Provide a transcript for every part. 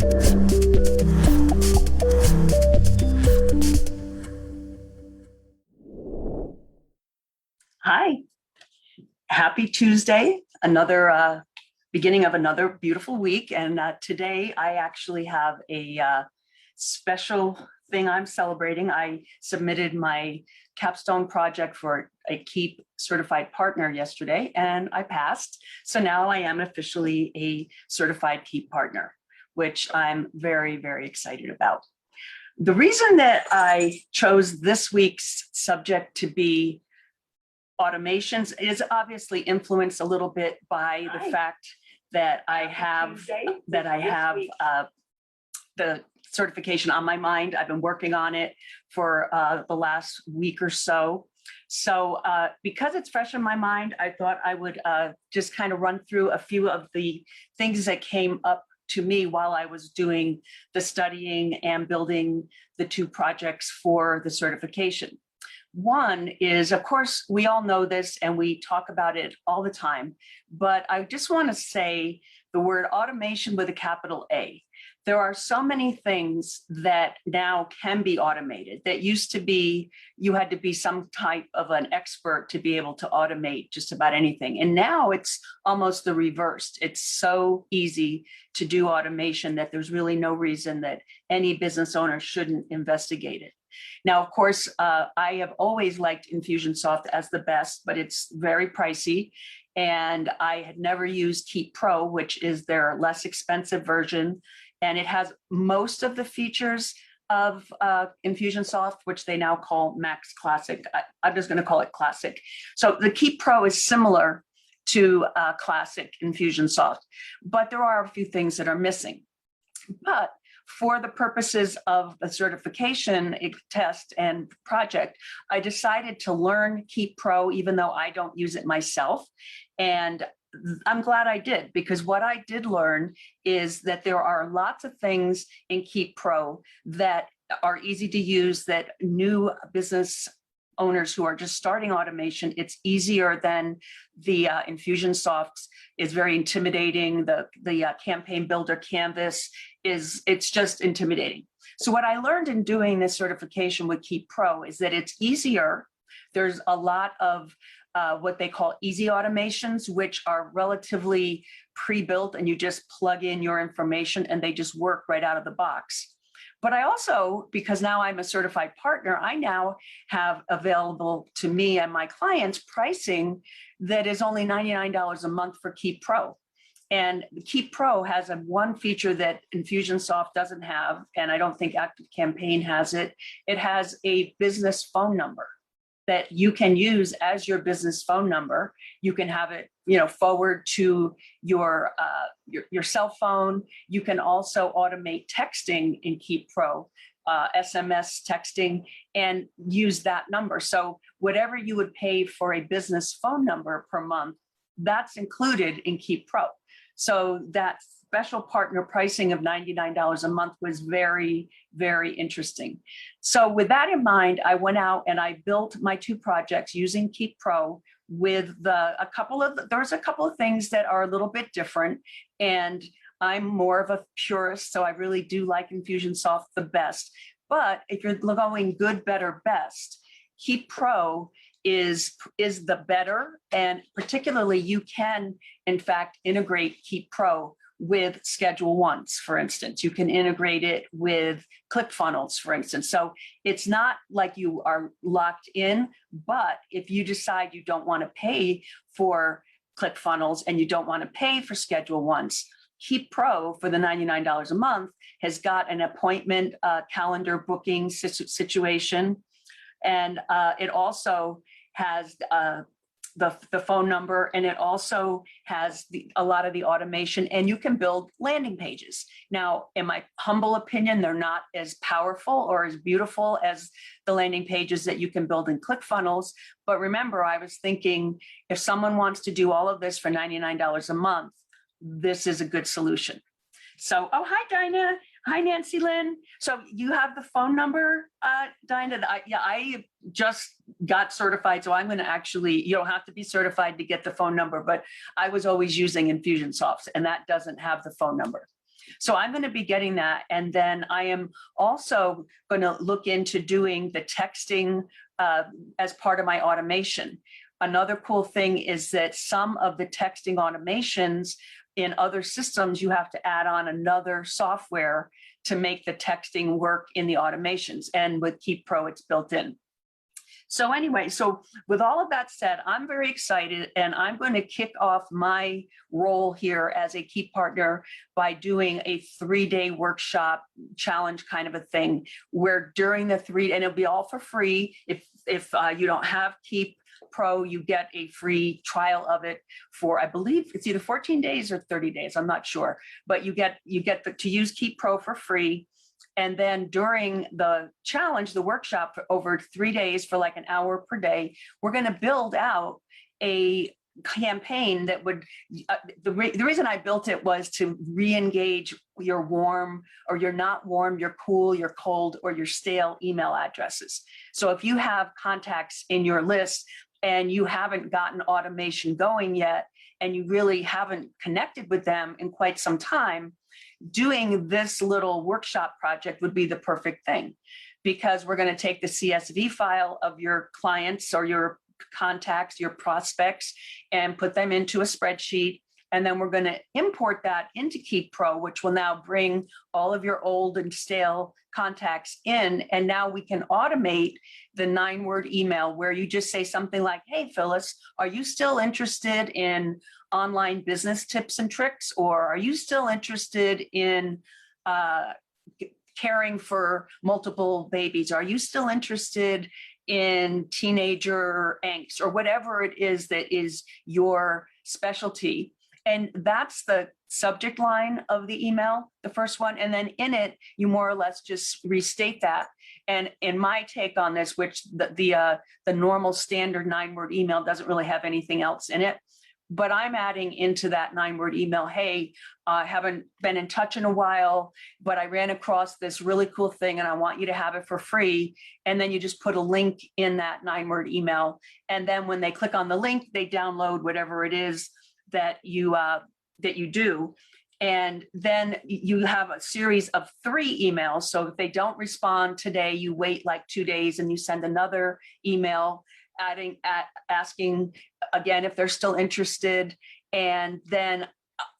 Hi, happy Tuesday, another beginning of another beautiful week. And today I actually have a special thing I'm celebrating. I submitted my capstone project for a KEEP certified partner yesterday and I passed. So now I am officially a certified KEEP partner, which I'm very, very excited about. The reason that I chose this week's subject to be automations is obviously influenced a little bit by the fact that I have the certification on my mind. I've been working on it for the last week or so. So because it's fresh in my mind, I thought I would just kind of run through a few of the things that came up to me while I was doing the studying and building the two projects for the certification. One is, of course, we all know this and we talk about it all the time, but I just want to say the word automation with a capital A. There are so many things that now can be automated that used to be, you had to be some type of an expert to be able to automate just about anything. And now it's almost the reverse. It's so easy to do automation that there's really no reason that any business owner shouldn't investigate it. Now, of course, I have always liked Infusionsoft as the best, but it's very pricey. And I had never used Keep Pro, which is their less expensive version. And it has most of the features of Infusionsoft, which they now call Max Classic. I'm just going to call it Classic. So the Keep Pro is similar to Classic Infusionsoft, but there are a few things that are missing. But for the purposes of the certification test and project, I decided to learn Keep Pro, even though I don't use it myself. And I'm glad I did, because what I did learn is that there are lots of things in Keep Pro that are easy to use, that new business owners who are just starting automation, it's easier than the Infusionsoft is very intimidating. The campaign builder canvas it's just intimidating. So what I learned in doing this certification with Keep Pro is that it's easier. There's a lot of what they call easy automations, which are relatively pre-built and you just plug in your information and they just work right out of the box. But I also, because now I'm a certified partner, I now have available to me and my clients pricing that is only $99 a month for Keep Pro. And Keep Pro has one feature that Infusionsoft doesn't have, and I don't think ActiveCampaign has it. It has a business phone number that you can use as your business phone number. You can have it, forward to your cell phone. You can also automate texting in Keep Pro, SMS texting, and use that number. So whatever you would pay for a business phone number per month, that's included in Keep Pro. So that special partner pricing of $99 a month was very, very interesting. So with that in mind, I went out and I built my two projects using Keep Pro with there's a couple of things that are a little bit different. And I'm more of a purist, so I really do like Infusionsoft the best. But if you're going good, better, best, Keep Pro is the better, and particularly you can in fact integrate Keep Pro with Schedule Once, for instance. You can integrate it with ClickFunnels, for instance. So it's not like you are locked in, but if you decide you don't want to pay for ClickFunnels and you don't want to pay for Schedule Once, Keep Pro for the $99 a month has got an appointment calendar booking situation. And it also has the phone number, and it also has a lot of the automation, and you can build landing pages. Now, in my humble opinion, they're not as powerful or as beautiful as the landing pages that you can build in ClickFunnels. But remember, I was thinking, if someone wants to do all of this for $99 a month, this is a good solution. So, oh, hi, Dinah. Hi, Nancy Lynn. So you have the phone number, Dinah? I just got certified, so I'm going to actually, you don't have to be certified to get the phone number, but I was always using Infusionsoft, and that doesn't have the phone number. So I'm going to be getting that. And then I am also going to look into doing the texting as part of my automation. Another cool thing is that some of the texting automations in other systems, you have to add on another software to make the texting work in the automations. And with Keep Pro, it's built in. So anyway, so with all of that said, I'm very excited, and I'm going to kick off my role here as a Keep partner by doing a 3-day workshop challenge kind of a thing, where during the and it'll be all for free. If you don't have Keep Pro, you get a free trial of it for, I believe it's either 14 days or 30 days. I'm not sure, but you get to use Keep Pro for free. And then during the challenge, the workshop for over 3 days for like an hour per day, we're going to build out a campaign that would, the reason I built it was to re-engage your warm or your not warm, your cool, your cold, or your stale email addresses. So if you have contacts in your list and you haven't gotten automation going yet, and you really haven't connected with them in quite some time, doing this little workshop project would be the perfect thing, because we're going to take the CSV file of your clients or your contacts, your prospects, and put them into a spreadsheet. And then we're going to import that into Keep Pro, which will now bring all of your old and stale contacts in. And now we can automate the 9-word email where you just say something like, hey, Phyllis, are you still interested in online business tips and tricks? Or are you still interested in caring for multiple babies? Are you still interested in teenager angst, or whatever it is that is your specialty? And that's the subject line of the email, the first one. And then in it, you more or less just restate that. And in my take on this, which the normal standard 9-word email doesn't really have anything else in it, but I'm adding into that 9-word email, hey, I haven't been in touch in a while, but I ran across this really cool thing and I want you to have it for free. And then you just put a link in that 9-word email. And then when they click on the link, they download whatever it is that you do. And then you have a series of 3 emails. So if they don't respond today, you wait like 2 days and you send another email asking again if they're still interested. And then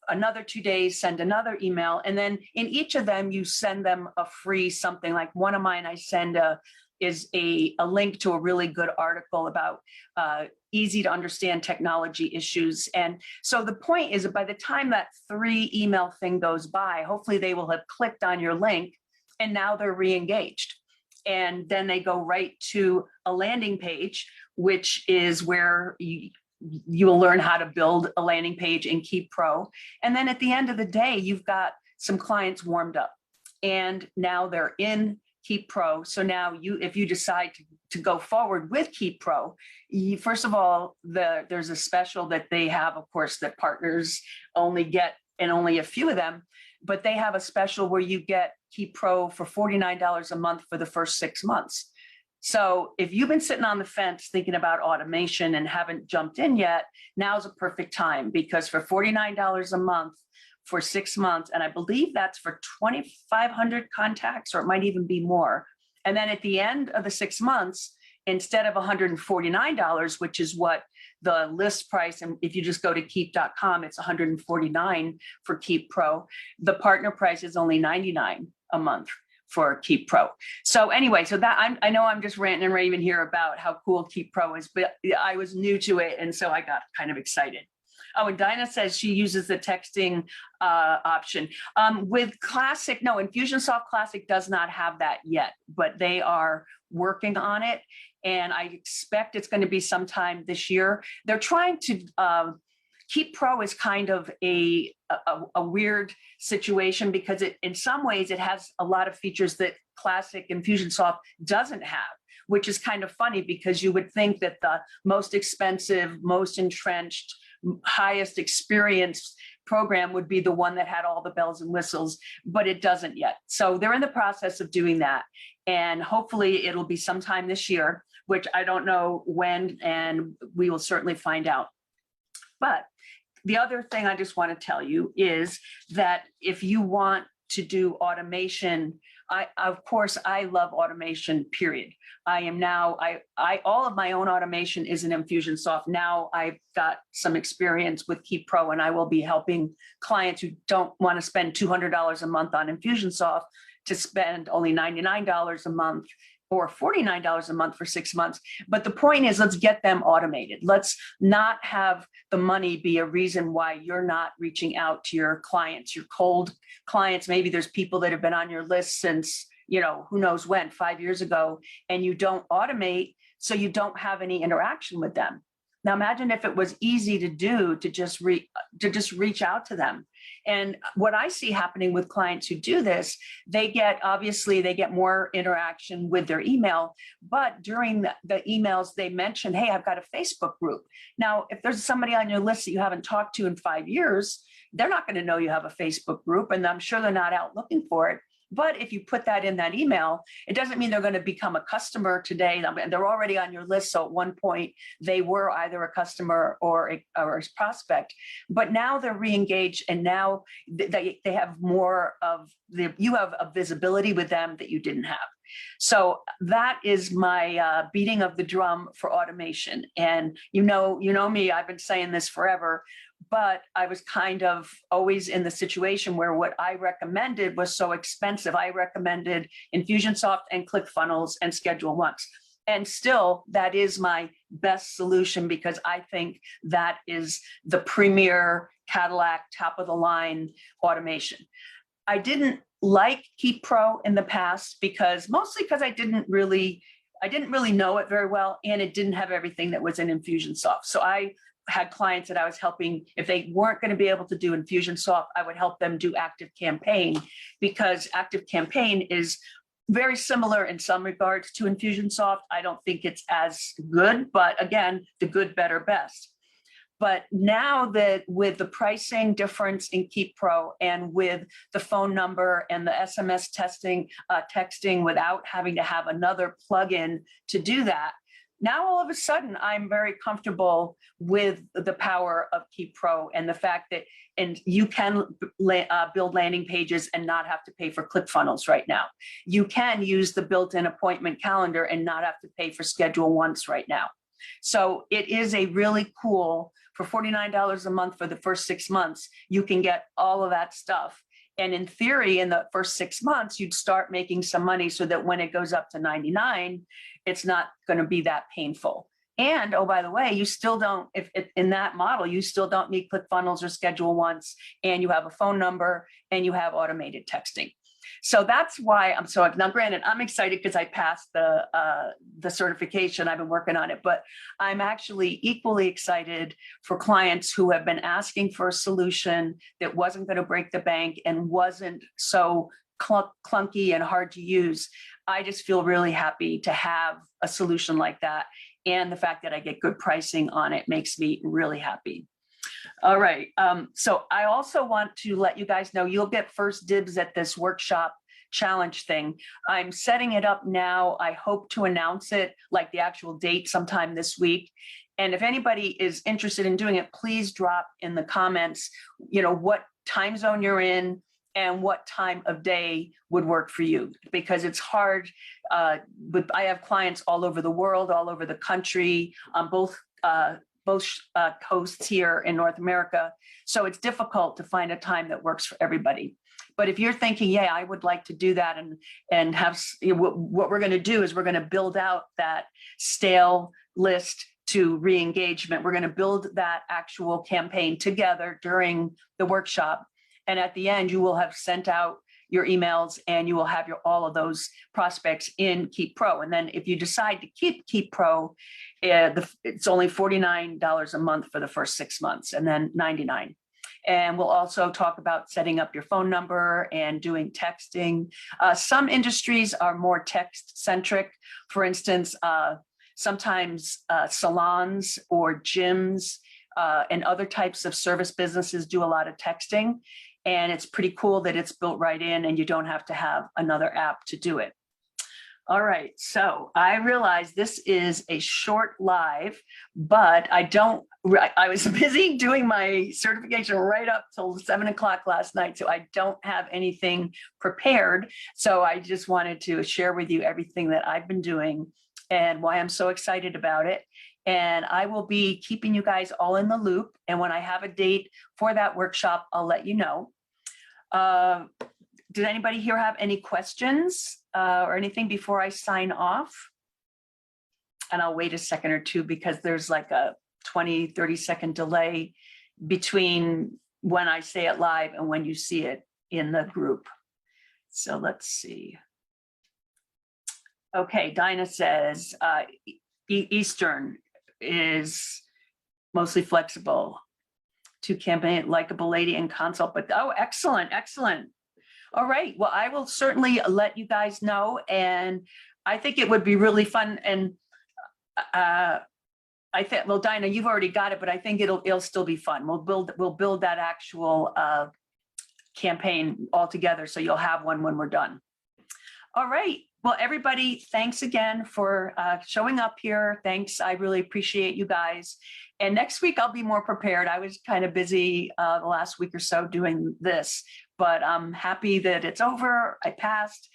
another 2 days, send another email. And then in each of them, you send them a free something. Like one of mine, I send is a link to a really good article about easy to understand technology issues. And so the point is that by the time that 3 email thing goes by, hopefully they will have clicked on your link and now they're re-engaged. And then they go right to a landing page, which is where you will learn how to build a landing page in Keep Pro. And then at the end of the day, you've got some clients warmed up and now they're in Keep Pro. So now if you decide to go forward with Keep Pro, first of all, there's a special that they have, of course, that partners only get, and only a few of them, but they have a special where you get Keep Pro for $49 a month for the first 6 months. So if you've been sitting on the fence thinking about automation and haven't jumped in yet, now's a perfect time, because for $49 a month for 6 months, and I believe that's for 2,500 contacts, or it might even be more. And then at the end of the 6 months, instead of $149, which is what the list price, and if you just go to keep.com, it's $149 for Keep Pro. The partner price is only $99 a month for Keep Pro. So anyway, so that I know I'm just ranting and raving here about how cool Keep Pro is, but I was new to it, and so I got kind of excited. Oh, and Dinah says she uses the texting option. With Classic, no, Infusionsoft Classic does not have that yet, but they are working on it. And I expect it's going to be sometime this year. They're trying to, Keep Pro is kind of a weird situation, because in some ways it has a lot of features that Classic Infusionsoft doesn't have, which is kind of funny, because you would think that the most expensive, most entrenched, highest experience program would be the one that had all the bells and whistles, but it doesn't yet. So they're in the process of doing that. And hopefully it'll be sometime this year, which I don't know when, and we will certainly find out. But the other thing I just want to tell you is that if you want to do automation, of course, I love automation, period. I am now, all of my own automation is in Infusionsoft. Now I've got some experience with Keep Pro, and I will be helping clients who don't want to spend $200 a month on Infusionsoft to spend only $99 a month or $49 a month for 6 months. But the point is, let's get them automated. Let's not have the money be a reason why you're not reaching out to your clients, your cold clients. Maybe there's people that have been on your list since, who knows when, 5 years ago, and you don't automate, so you don't have any interaction with them. Now imagine if it was easy to do to just reach out to them. And what I see happening with clients who do this, they get more interaction with their email, but during the emails they mention, hey, I've got a Facebook group. Now, if there's somebody on your list that you haven't talked to in 5 years, they're not going to know you have a Facebook group, and I'm sure they're not out looking for it. But if you put that in that email, it doesn't mean they're going to become a customer today. They're already on your list. So at one point, they were either a customer or a prospect. But now they're re-engaged, and now they have more of you have a visibility with them that you didn't have. So that is my beating of the drum for automation. And you know me, I've been saying this forever. But I was kind of always in the situation where what I recommended was so expensive. I recommended Infusionsoft and ClickFunnels and Schedule Once. And still, that is my best solution because I think that is the premier Cadillac top of the line automation. I didn't like Keep Pro in the past mostly because I didn't really know it very well, and it didn't have everything that was in Infusionsoft. So I had clients that I was helping, if they weren't going to be able to do Infusionsoft, I would help them do ActiveCampaign, because ActiveCampaign is very similar in some regards to Infusionsoft. I don't think it's as good, but again, the good, better, best. But now that with the pricing difference in Keep Pro and with the phone number and the SMS texting without having to have another plugin to do that, now, all of a sudden, I'm very comfortable with the power of Keep Pro and the fact that you can build landing pages and not have to pay for ClickFunnels right now. You can use the built-in appointment calendar and not have to pay for Schedule Once right now. So it is a really cool, for $49 a month for the first 6 months, you can get all of that stuff. And in theory, in the first 6 months, you'd start making some money so that when it goes up to $99, it's not going to be that painful. And, oh, by the way, you still don't, if in that model, you still don't need ClickFunnels or Schedule Once, and you have a phone number and you have automated texting. So that's why I'm so, now granted, I'm excited because I passed the certification. I've been working on it, but I'm actually equally excited for clients who have been asking for a solution that wasn't going to break the bank and wasn't so clunky and hard to use. I just feel really happy to have a solution like that. And the fact that I get good pricing on it makes me really happy. All right. So I also want to let you guys know you'll get first dibs at this workshop challenge thing. I'm setting it up now. I hope to announce it, like the actual date, sometime this week. And if anybody is interested in doing it, please drop in the comments, what time zone you're in and what time of day would work for you, because it's hard. But I have clients all over the world, all over the country, on both coasts here in North America. So it's difficult to find a time that works for everybody. But if you're thinking, yeah, I would like to do that and have, what we're going to do is we're going to build out that stale list to re-engagement. We're going to build that actual campaign together during the workshop. And at the end, you will have sent out your emails and you will have all of those prospects in Keep Pro. And then if you decide to keep Pro, it's only $49 a month for the first 6 months and then $99. And we'll also talk about setting up your phone number and doing texting. Some industries are more text centric. For instance, sometimes salons or gyms and other types of service businesses do a lot of texting. And it's pretty cool that it's built right in and you don't have to have another app to do it. All right, so I realize this is a short live, but I was busy doing my certification right up till 7 o'clock last night, so I don't have anything prepared. So I just wanted to share with you everything that I've been doing and why I'm so excited about it. And I will be keeping you guys all in the loop. And when I have a date for that workshop, I'll let you know. Did anybody here have any questions or anything before I sign off? And I'll wait a second or two because there's like a 20-30 second delay between when I say it live and when you see it in the group. So let's see. Okay, Dinah says Eastern is mostly flexible to campaign likable lady and consult, but oh, excellent, excellent. All right, well, I will certainly let you guys know, and I think it would be really fun. And I think, well, Dinah, you've already got it, but I think it'll still be fun. We'll build that actual campaign all together, so you'll have one when we're done. All right. Well, everybody, thanks again for showing up here. Thanks. I really appreciate you guys. And next week, I'll be more prepared. I was kind of busy the last week or so doing this, but I'm happy that it's over. I passed.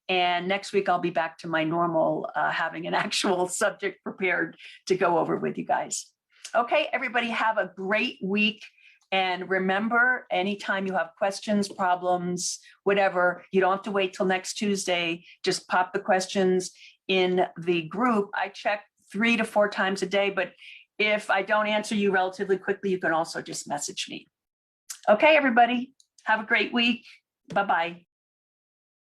And next week, I'll be back to my normal having an actual subject prepared to go over with you guys. Okay, everybody, have a great week. And remember, anytime you have questions, problems, whatever, you don't have to wait till next Tuesday. Just pop the questions in the group. I check 3 to 4 times a day, but if I don't answer you relatively quickly, you can also just message me. Okay, everybody, have a great week. Bye-bye.